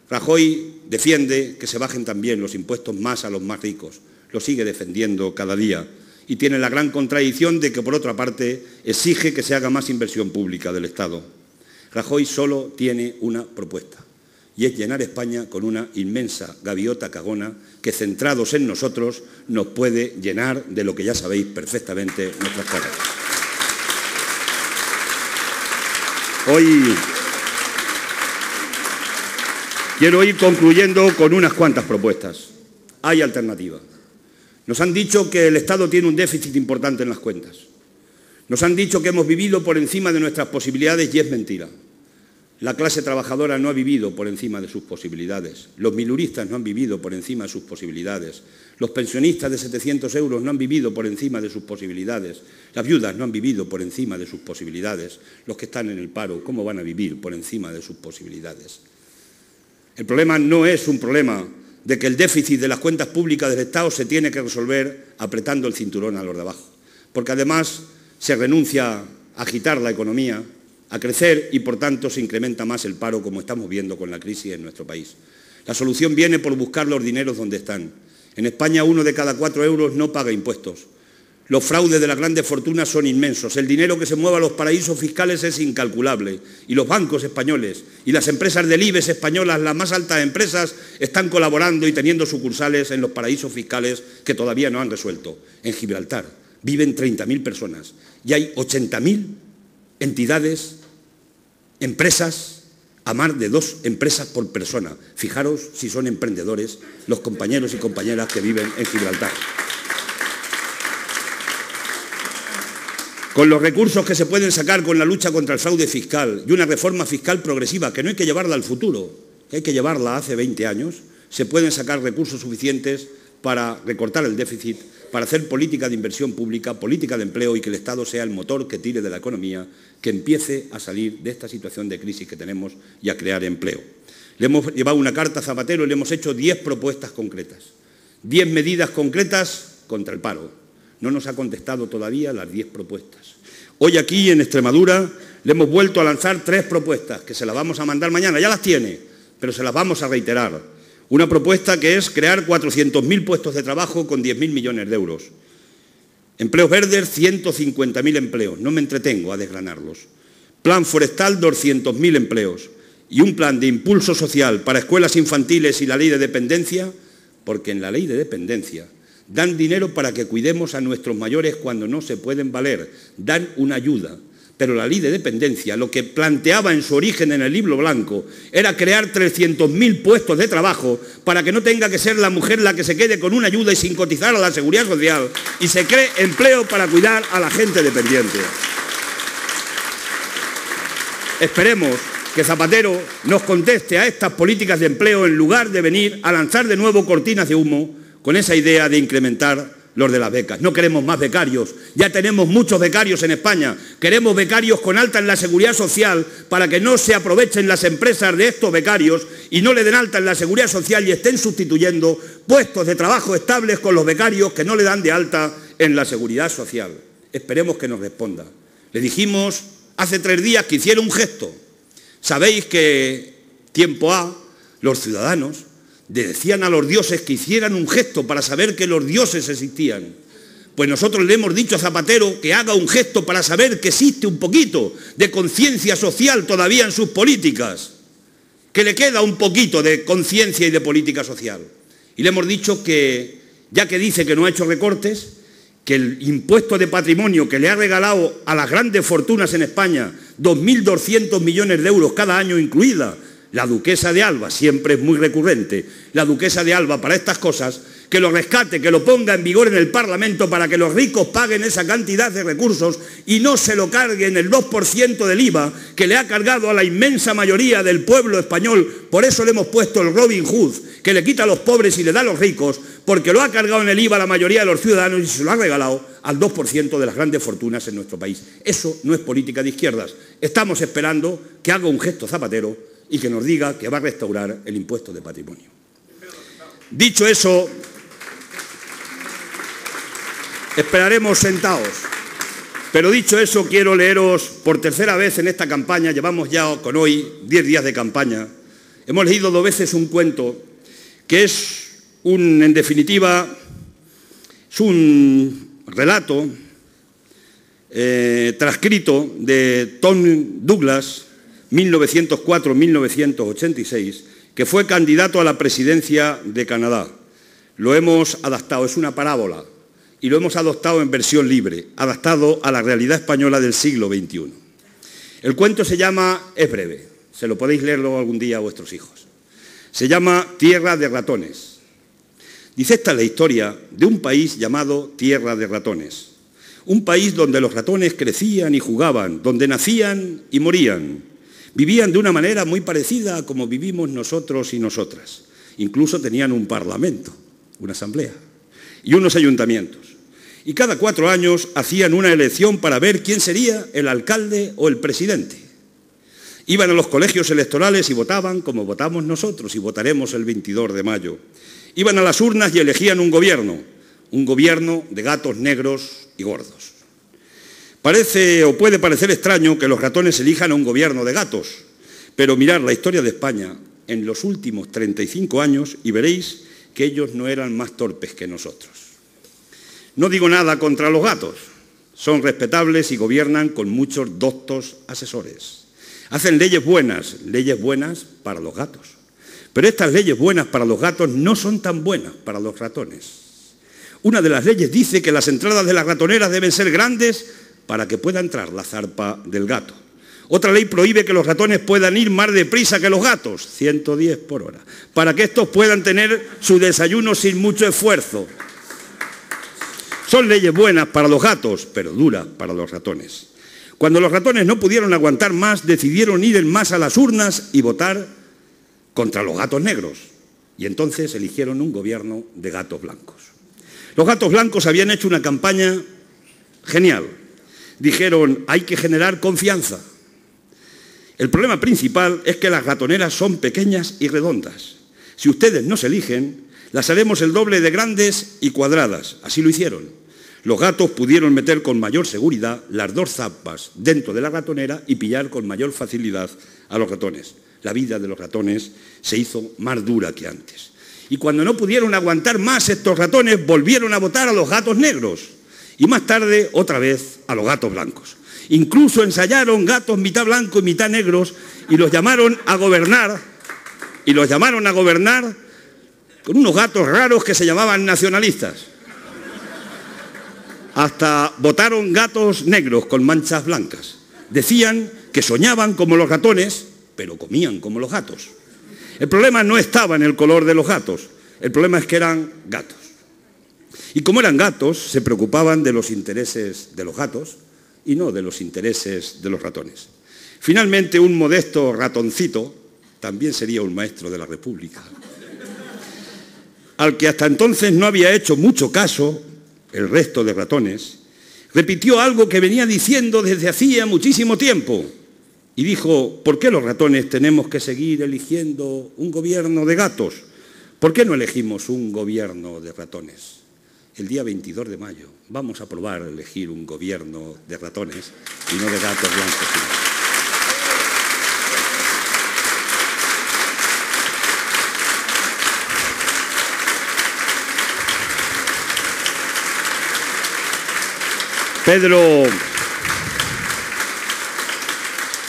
Rajoy defiende que se bajen también los impuestos más a los más ricos, lo sigue defendiendo cada día y tiene la gran contradicción de que, por otra parte, exige que se haga más inversión pública del Estado. Rajoy solo tiene una propuesta, y es llenar España con una inmensa gaviota cagona que, centrados en nosotros, nos puede llenar de lo que ya sabéis perfectamente nuestras caras. Hoy quiero ir concluyendo con unas cuantas propuestas. Hay alternativa. Nos han dicho que el Estado tiene un déficit importante en las cuentas. Nos han dicho que hemos vivido por encima de nuestras posibilidades y es mentira. La clase trabajadora no ha vivido por encima de sus posibilidades. Los miluristas no han vivido por encima de sus posibilidades. Los pensionistas de 700 euros no han vivido por encima de sus posibilidades. Las viudas no han vivido por encima de sus posibilidades. Los que están en el paro, ¿cómo van a vivir por encima de sus posibilidades? El problema no es un problema de que el déficit de las cuentas públicas del Estado se tiene que resolver apretando el cinturón a los de abajo, porque además se renuncia a agitar la economía, a crecer y por tanto se incrementa más el paro, como estamos viendo con la crisis en nuestro país. La solución viene por buscar los dineros donde están. En España 1 de cada 4 euros no paga impuestos. Los fraudes de las grandes fortunas son inmensos. El dinero que se mueve a los paraísos fiscales es incalculable. Y los bancos españoles y las empresas del IBEX españolas, las más altas empresas, están colaborando y teniendo sucursales en los paraísos fiscales que todavía no han resuelto. En Gibraltar viven 30.000 personas y hay 80.000 entidades, empresas, a más de 2 empresas por persona. Fijaros si son emprendedores los compañeros y compañeras que viven en Gibraltar. Con los recursos que se pueden sacar con la lucha contra el fraude fiscal y una reforma fiscal progresiva, que no hay que llevarla al futuro, que hay que llevarla hace 20 años, se pueden sacar recursos suficientes para recortar el déficit, para hacer política de inversión pública, política de empleo y que el Estado sea el motor que tire de la economía, que empiece a salir de esta situación de crisis que tenemos y a crear empleo. Le hemos llevado una carta a Zapatero y le hemos hecho 10 propuestas concretas, 10 medidas concretas contra el paro. No nos ha contestado todavía las 10 propuestas. Hoy aquí en Extremadura le hemos vuelto a lanzar 3 propuestas, que se las vamos a mandar mañana, ya las tiene, pero se las vamos a reiterar. Una propuesta que es crear 400.000 puestos de trabajo con 10.000 millones de euros. Empleos verdes, 150.000 empleos. No me entretengo a desgranarlos. Plan forestal, 200.000 empleos. Y un plan de impulso social para escuelas infantiles y la ley de dependencia, porque en la ley de dependencia dan dinero para que cuidemos a nuestros mayores cuando no se pueden valer. Dan una ayuda. Pero la ley de dependencia, lo que planteaba en su origen en el libro blanco, era crear 300.000 puestos de trabajo para que no tenga que ser la mujer la que se quede con una ayuda y sin cotizar a la Seguridad Social y se cree empleo para cuidar a la gente dependiente. Esperemos que Zapatero nos conteste a estas políticas de empleo en lugar de venir a lanzar de nuevo cortinas de humo con esa idea de incrementar los de las becas. No queremos más becarios, ya tenemos muchos becarios en España. Queremos becarios con alta en la Seguridad Social para que no se aprovechen las empresas de estos becarios y no le den alta en la Seguridad Social y estén sustituyendo puestos de trabajo estables con los becarios que no le dan de alta en la Seguridad Social. Esperemos que nos responda. Le dijimos hace 3 días que hiciera un gesto. Sabéis que tiempo ha, los ciudadanos decían a los dioses que hicieran un gesto para saber que los dioses existían. Pues nosotros le hemos dicho a Zapatero que haga un gesto para saber que existe un poquito de conciencia social todavía en sus políticas, que le queda un poquito de conciencia y de política social. Y le hemos dicho que, ya que dice que no ha hecho recortes, que el impuesto de patrimonio que le ha regalado a las grandes fortunas en España, 2.200 millones de euros cada año incluida, la duquesa de Alba, siempre es muy recurrente, la duquesa de Alba para estas cosas, que lo rescate, que lo ponga en vigor en el Parlamento para que los ricos paguen esa cantidad de recursos y no se lo carguen el 2% del IVA que le ha cargado a la inmensa mayoría del pueblo español. Por eso le hemos puesto el Robin Hood, que le quita a los pobres y le da a los ricos, porque lo ha cargado en el IVA la mayoría de los ciudadanos y se lo ha regalado al 2% de las grandes fortunas en nuestro país. Eso no es política de izquierdas. Estamos esperando que haga un gesto Zapatero y que nos diga que va a restaurar el impuesto de patrimonio. Dicho eso, esperaremos sentados. Pero dicho eso, quiero leeros por tercera vez en esta campaña, llevamos ya con hoy 10 días de campaña, Hemos leído 2 veces un cuento que es en definitiva, es un relato transcrito de Tom Douglas, 1904-1986, que fue candidato a la presidencia de Canadá. Lo hemos adaptado, es una parábola, y lo hemos adoptado en versión libre, adaptado a la realidad española del siglo XXI. El cuento se llama, es breve, se lo podéis leer luego algún día a vuestros hijos. Se llama Tierra de ratones. Dice, esta es la historia de un país llamado Tierra de ratones. Un país donde los ratones crecían y jugaban, donde nacían y morían. Vivían de una manera muy parecida a como vivimos nosotros y nosotras. Incluso tenían un parlamento, una asamblea y unos ayuntamientos. Y cada 4 años hacían una elección para ver quién sería el alcalde o el presidente. Iban a los colegios electorales y votaban como votamos nosotros y votaremos el 22 de mayo. Iban a las urnas y elegían un gobierno de gatos negros y gordos. Parece o puede parecer extraño que los ratones elijan a un gobierno de gatos, pero mirad la historia de España en los últimos 35 años y veréis que ellos no eran más torpes que nosotros. No digo nada contra los gatos, son respetables y gobiernan con muchos doctos asesores. Hacen leyes buenas para los gatos. Pero estas leyes buenas para los gatos no son tan buenas para los ratones. Una de las leyes dice que las entradas de las ratoneras deben ser grandes para que pueda entrar la zarpa del gato. Otra ley prohíbe que los ratones puedan ir más deprisa que los gatos, 110 por hora, para que estos puedan tener su desayuno sin mucho esfuerzo. Son leyes buenas para los gatos, pero duras para los ratones. Cuando los ratones no pudieron aguantar más, decidieron ir en masa a las urnas y votar contra los gatos negros. Y entonces eligieron un gobierno de gatos blancos. Los gatos blancos habían hecho una campaña genial. Dijeron, hay que generar confianza. El problema principal es que las ratoneras son pequeñas y redondas. Si ustedes nos eligen, las haremos el doble de grandes y cuadradas. Así lo hicieron. Los gatos pudieron meter con mayor seguridad las 2 zarpas dentro de la ratonera y pillar con mayor facilidad a los ratones. La vida de los ratones se hizo más dura que antes. Y cuando no pudieron aguantar más estos ratones, volvieron a votar a los gatos negros. Y más tarde, otra vez, a los gatos blancos. Incluso ensayaron gatos mitad blancos y mitad negros y los llamaron a gobernar. Con unos gatos raros que se llamaban nacionalistas. Hasta votaron gatos negros con manchas blancas. Decían que soñaban como los ratones, pero comían como los gatos. El problema no estaba en el color de los gatos, el problema es que eran gatos. Y como eran gatos, se preocupaban de los intereses de los gatos y no de los intereses de los ratones. Finalmente, un modesto ratoncito también sería un maestro de la República, al que hasta entonces no había hecho mucho caso el resto de ratones, repitió algo que venía diciendo desde hacía muchísimo tiempo. Y dijo, ¿por qué los ratones tenemos que seguir eligiendo un gobierno de gatos? ¿Por qué no elegimos un gobierno de ratones? El día 22 de mayo vamos a probar a elegir un gobierno de ratones y no de gatos blancos.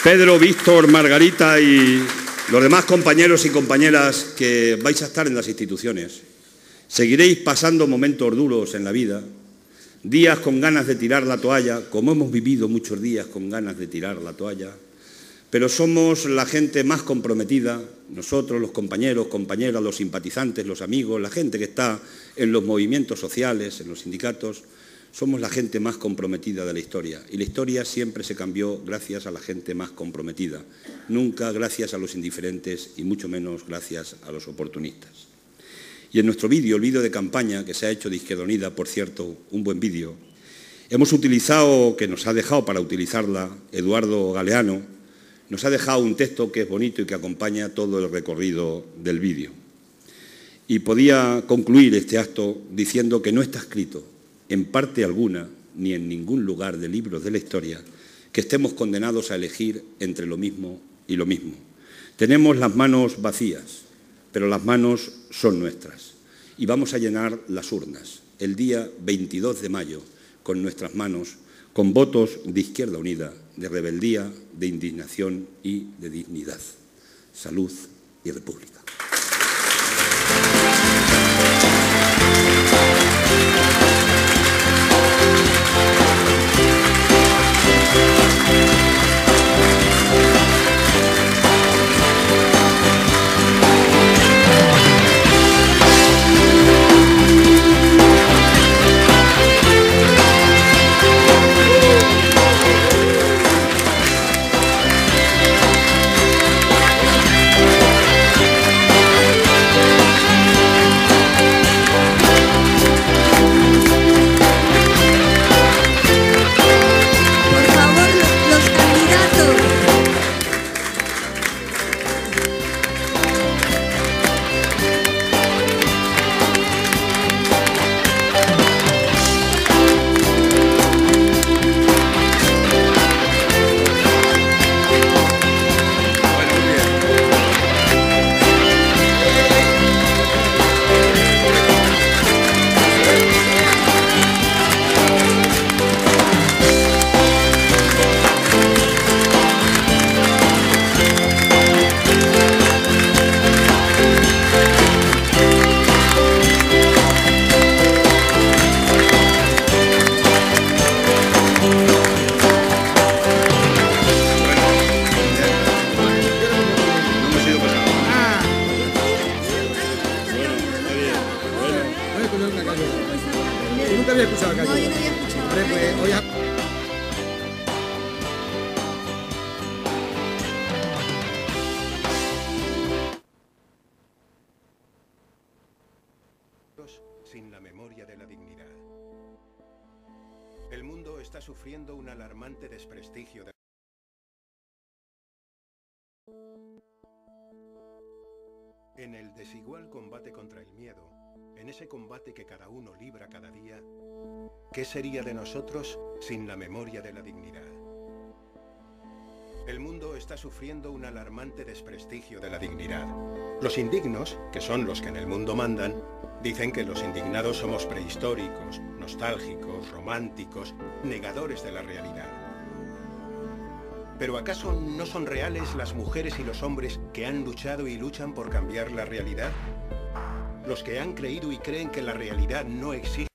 Pedro, Víctor, Margarita y los demás compañeros y compañeras que vais a estar en las instituciones, seguiréis pasando momentos duros en la vida, días con ganas de tirar la toalla, como hemos vivido muchos días con ganas de tirar la toalla, pero somos la gente más comprometida, nosotros, los compañeros, compañeras, los simpatizantes, los amigos, la gente que está en los movimientos sociales, en los sindicatos, somos la gente más comprometida de la historia. Y la historia siempre se cambió gracias a la gente más comprometida, nunca gracias a los indiferentes y mucho menos gracias a los oportunistas. Y en nuestro vídeo, el vídeo de campaña que se ha hecho de Izquierda Unida, por cierto, un buen vídeo, hemos utilizado, que nos ha dejado para utilizarla, Eduardo Galeano, nos ha dejado un texto que es bonito y que acompaña todo el recorrido del vídeo. Y podía concluir este acto diciendo que no está escrito, en parte alguna, ni en ningún lugar de libros de la historia, que estemos condenados a elegir entre lo mismo y lo mismo. Tenemos las manos vacías, pero las manos son nuestras. Y vamos a llenar las urnas el día 22 de mayo con nuestras manos, con votos de Izquierda Unida, de rebeldía, de indignación y de dignidad. Salud y República. Nunca había escuchado acá. No, yo no había escuchado. Pues, hoy sin la memoria de la dignidad. El mundo está sufriendo un alarmante desprestigio de... En el desigual combate contra el miedo, en ese combate que cada uno libra cada día, ¿qué sería de nosotros sin la memoria de la dignidad? El mundo está sufriendo un alarmante desprestigio de la dignidad. Los indignos, que son los que en el mundo mandan, dicen que los indignados somos prehistóricos, nostálgicos, románticos, negadores de la realidad. ¿Pero acaso no son reales las mujeres y los hombres que han luchado y luchan por cambiar la realidad? Los que han creído y creen que la realidad no existe.